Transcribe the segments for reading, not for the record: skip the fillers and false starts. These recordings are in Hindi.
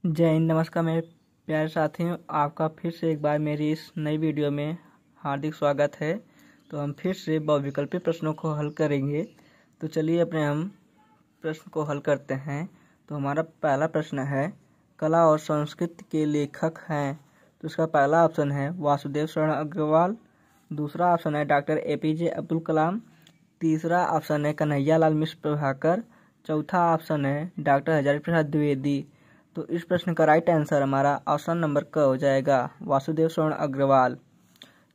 जय हिंद। नमस्कार मेरे प्यारे साथियों, आपका फिर से एक बार मेरी इस नई वीडियो में हार्दिक स्वागत है। तो हम फिर से बहुविकल्पी प्रश्नों को हल करेंगे। तो चलिए अपने हम प्रश्न को हल करते हैं। तो हमारा पहला प्रश्न है, कला और संस्कृति के लेखक हैं। तो इसका पहला ऑप्शन है वासुदेव शरण अग्रवाल, दूसरा ऑप्शन है डॉक्टर APJ अब्दुल कलाम, तीसरा ऑप्शन है कन्हैया लाल मिश्र प्रभाकर, चौथा ऑप्शन है डॉक्टर हजारी प्रसाद द्विवेदी। तो इस प्रश्न का राइट आंसर हमारा ऑप्शन नंबर क हो जाएगा, वासुदेव शरण अग्रवाल।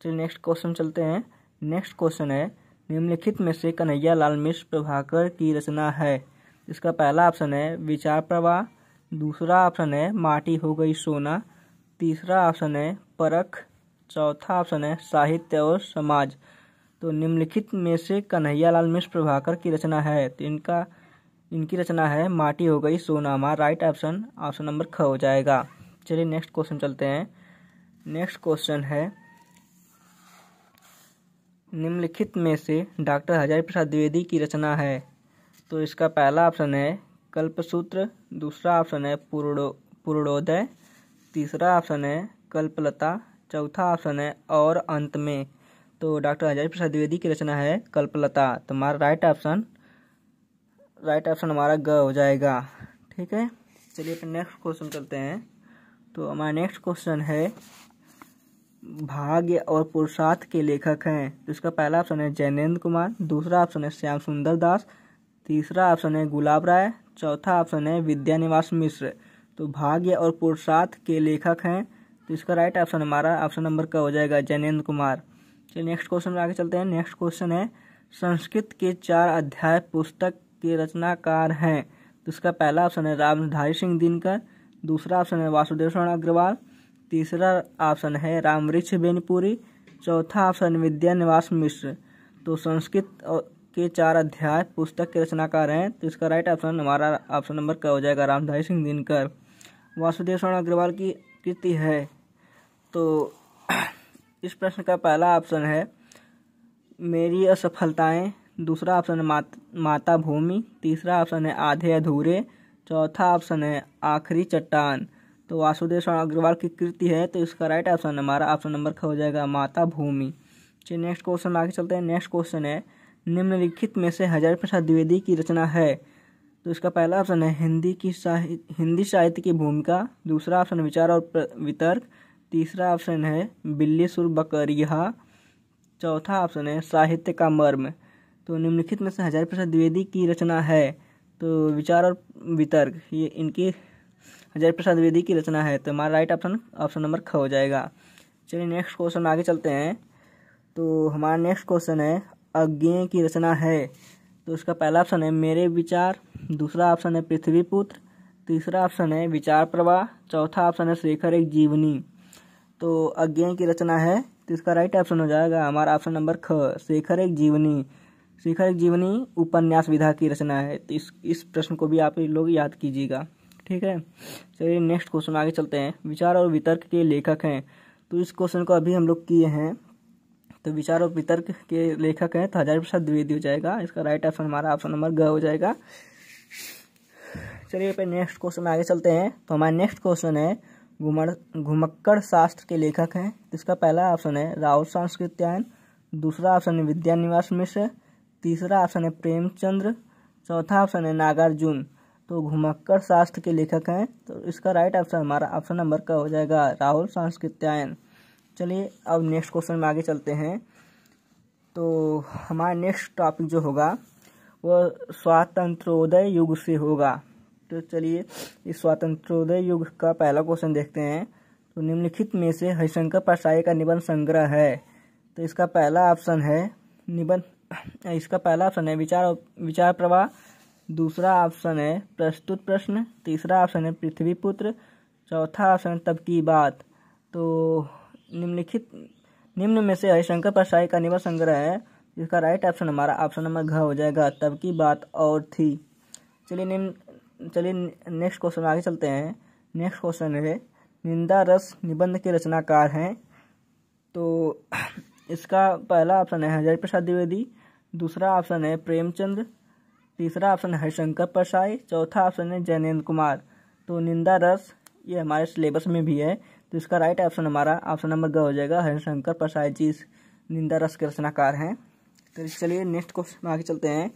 चलिए नेक्स्ट क्वेश्चन चलते हैं। नेक्स्ट क्वेश्चन है, निम्नलिखित में से कन्हैया लाल मिश्र प्रभाकर की रचना है। इसका पहला ऑप्शन है विचार प्रवाह, दूसरा ऑप्शन है माटी हो गई सोना, तीसरा ऑप्शन है परख, चौथा ऑप्शन है साहित्य और समाज। तो निम्नलिखित में से कन्हैया लाल मिश्र प्रभाकर की रचना है, तो इनकी रचना है माटी हो गई सोना। हमारा राइट ऑप्शन ऑप्शन नंबर ख हो जाएगा। चलिए नेक्स्ट क्वेश्चन चलते हैं। नेक्स्ट क्वेश्चन है, निम्नलिखित में से डॉक्टर हजारी प्रसाद द्विवेदी की रचना है। तो इसका पहला ऑप्शन है कल्पसूत्र, दूसरा ऑप्शन है पूर्णोदय, तीसरा ऑप्शन है कल्पलता, चौथा ऑप्शन है और अंत में। तो डॉक्टर हजारी प्रसाद द्विवेदी की रचना है कल्पलता। तो हमारा राइट ऑप्शन हमारा ग हो जाएगा। ठीक है, चलिए फिर नेक्स्ट क्वेश्चन चलते हैं। तो हमारा नेक्स्ट क्वेश्चन है, भाग्य और पुरुषार्थ के लेखक हैं। तो इसका पहला ऑप्शन है जैनेन्द्र कुमार, दूसरा ऑप्शन है श्याम सुंदर दास, तीसरा ऑप्शन है गुलाब राय, चौथा ऑप्शन है विद्यानिवास मिश्र। तो भाग्य और पुरुषार्थ के लेखक हैं, तो इसका राइट ऑप्शन हमारा ऑप्शन नंबर का हो जाएगा जैनेन्द्र कुमार। चलिए नेक्स्ट क्वेश्चन में आगे चलते हैं। नेक्स्ट क्वेश्चन है, संस्कृत के 4 अध्याय पुस्तक के रचनाकार हैं। तो इसका पहला ऑप्शन है रामधारी सिंह दिनकर, दूसरा ऑप्शन है वासुदेव शरण अग्रवाल, तीसरा ऑप्शन है रामवृक्ष बेनीपुरी, चौथा ऑप्शन विद्यानिवास मिश्र। तो संस्कृत के 4 अध्याय पुस्तक के रचनाकार हैं, तो इसका राइट ऑप्शन हमारा ऑप्शन नंबर का हो जाएगा रामधारी सिंह दिनकर। वासुदेव शरण अग्रवाल की कृति है। तो इस प्रश्न का पहला ऑप्शन है मेरी असफलताएं, दूसरा ऑप्शन है माता भूमि, तीसरा ऑप्शन है आधे अधूरे, चौथा ऑप्शन है आखिरी चट्टान। तो वासुदेव शरण अग्रवाल की कृति है, तो इसका राइट ऑप्शन हमारा ऑप्शन नंबर का हो जाएगा माता भूमि। चलिए नेक्स्ट क्वेश्चन आगे चलते हैं। नेक्स्ट क्वेश्चन है, निम्नलिखित में से हजारी प्रसाद द्विवेदी की रचना है। तो इसका पहला ऑप्शन है हिंदी साहित्य की भूमिका, दूसरा ऑप्शन विचार और वितर्क, तीसरा ऑप्शन है बिल्ली सुर बकरिया, चौथा ऑप्शन है साहित्य का मर्म। तो निम्नलिखित में से हजारी प्रसाद द्विवेदी की रचना है, तो विचार और वितर्क, ये इनकी हजारी प्रसाद द्विवेदी की रचना है। तो हमारा राइट ऑप्शन नंबर ख हो जाएगा। चलिए नेक्स्ट क्वेश्चन आगे चलते हैं। तो हमारा नेक्स्ट क्वेश्चन है, अज्ञेय की रचना है। तो इसका पहला ऑप्शन है मेरे विचार, दूसरा ऑप्शन है पृथ्वीपुत्र, तीसरा ऑप्शन है विचार प्रवाह, चौथा ऑप्शन है शेखर एक जीवनी। तो अज्ञेय की रचना है, तो इसका राइट ऑप्शन हो जाएगा हमारा ऑप्शन नंबर ख, शेखर एक जीवनी। शेखर एक जीवनी उपन्यास विधा की रचना है। तो इस प्रश्न को भी आप लोग याद कीजिएगा। ठीक है, चलिए नेक्स्ट क्वेश्चन आगे चलते हैं। विचार और वितर्क के लेखक हैं। तो इस क्वेश्चन को अभी हम लोग किए हैं। तो विचार और वितर्क के लेखक हैं, तो हजारी प्रसाद द्विवेदी हो जाएगा। इसका राइट ऑप्शन हमारा ऑप्शन नंबर ग हो जाएगा। चलिए पे नेक्स्ट क्वेश्चन में आगे चलते हैं। तो हमारा नेक्स्ट क्वेश्चन है, घुमक्कड़ शास्त्र के लेखक हैं। तो इसका पहला ऑप्शन है राहुल सांस्कृत्यायन, दूसरा ऑप्शन है विद्यानिवास मिश्र, तीसरा ऑप्शन है प्रेमचंद्र, चौथा ऑप्शन है नागार्जुन। तो घुमक्कड़ शास्त्र के लेखक हैं, तो इसका राइट ऑप्शन हमारा ऑप्शन नंबर का हो जाएगा राहुल सांस्कृत्यायन। चलिए अब नेक्स्ट क्वेश्चन में आगे चलते हैं। तो हमारा नेक्स्ट टॉपिक जो होगा वह स्वातंत्रोदय युग से होगा। तो चलिए इस स्वातंत्रोदय युग का पहला क्वेश्चन देखते हैं। तो निम्नलिखित में से हरिशंकर परसाई का निबंध संग्रह है। तो इसका पहला ऑप्शन है विचार प्रवाह, दूसरा ऑप्शन है प्रस्तुत प्रश्न, तीसरा ऑप्शन है पृथ्वीपुत्र, चौथा ऑप्शन है तब की बात। तो निम्न में से हरिशंकर परसाई का निबंध संग्रह है, इसका राइट ऑप्शन हमारा ऑप्शन नंबर घ हो जाएगा, तब की बात और थी। चलिए नेक्स्ट क्वेश्चन आगे चलते हैं। नेक्स्ट क्वेश्चन है, निंदा रस निबंध के रचनाकार हैं। तो इसका पहला ऑप्शन है हजारी प्रसाद द्विवेदी, दूसरा ऑप्शन है प्रेमचंद्र, तीसरा ऑप्शन है हरिशंकर परसाई, चौथा ऑप्शन है जैनेन्द्र कुमार। तो निंदा रस ये हमारे सिलेबस में भी है। तो इसका राइट ऑप्शन हमारा ऑप्शन नंबर ग हो जाएगा। हरिशंकर प्रसाद जी निंदा रस के रचनाकार हैं। तो चलिए नेक्स्ट क्वेश्चन आगे चलते हैं।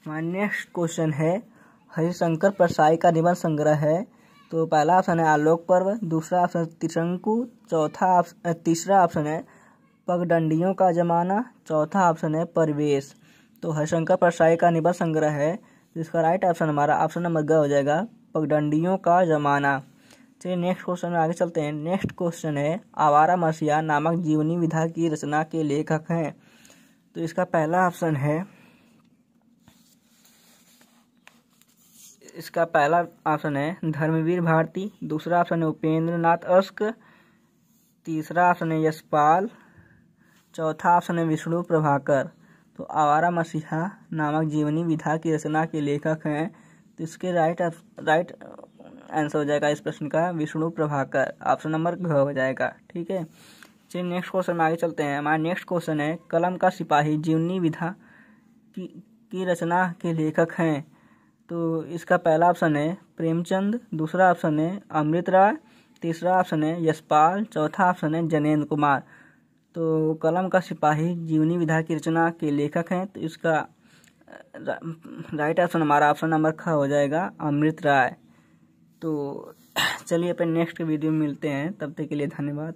हमारा नेक्स्ट क्वेश्चन है हरिशंकर प्रसाई का निबंध संग्रह है। तो पहला ऑप्शन है आलोक पर्व, दूसरा ऑप्शन त्रिशंकु, तीसरा ऑप्शन है पगडंडियों का जमाना, चौथा ऑप्शन है परिवेश। तो हरिशंकर प्रसाई का निबंध संग्रह है, तो इसका राइट ऑप्शन हमारा ऑप्शन नंबर ग हो जाएगा, पगडंडियों का जमाना। चलिए नेक्स्ट क्वेश्चन में आगे चलते हैं। नेक्स्ट क्वेश्चन है आवारा मसीहा नामक जीवनी विधा की रचना के लेखक हैं। तो इसका पहला ऑप्शन है धर्मवीर भारती, दूसरा ऑप्शन है उपेंद्र नाथ अस्क, तीसरा ऑप्शन है यशपाल, चौथा ऑप्शन है विष्णु प्रभाकर। तो आवारा मसीहा नामक जीवनी विधा की रचना के लेखक हैं, तो इसके राइट आंसर हो जाएगा इस प्रश्न का विष्णु प्रभाकर, ऑप्शन नंबर घ हो जाएगा। ठीक है, चलिए नेक्स्ट क्वेश्चन में आगे चलते हैं। हमारा नेक्स्ट क्वेश्चन है कलम का सिपाही जीवनी विधा की रचना के लेखक हैं। तो इसका पहला ऑप्शन है प्रेमचंद, दूसरा ऑप्शन है अमृत राय, तीसरा ऑप्शन है यशपाल, चौथा ऑप्शन है जनेंद्र कुमार। तो कलम का सिपाही जीवनी विधा की रचना के लेखक हैं, तो इसका राइट ऑप्शन हमारा ऑप्शन नंबर ख हो जाएगा अमृत राय। तो चलिए अपन नेक्स्ट वीडियो में मिलते हैं, तब तक के लिए धन्यवाद।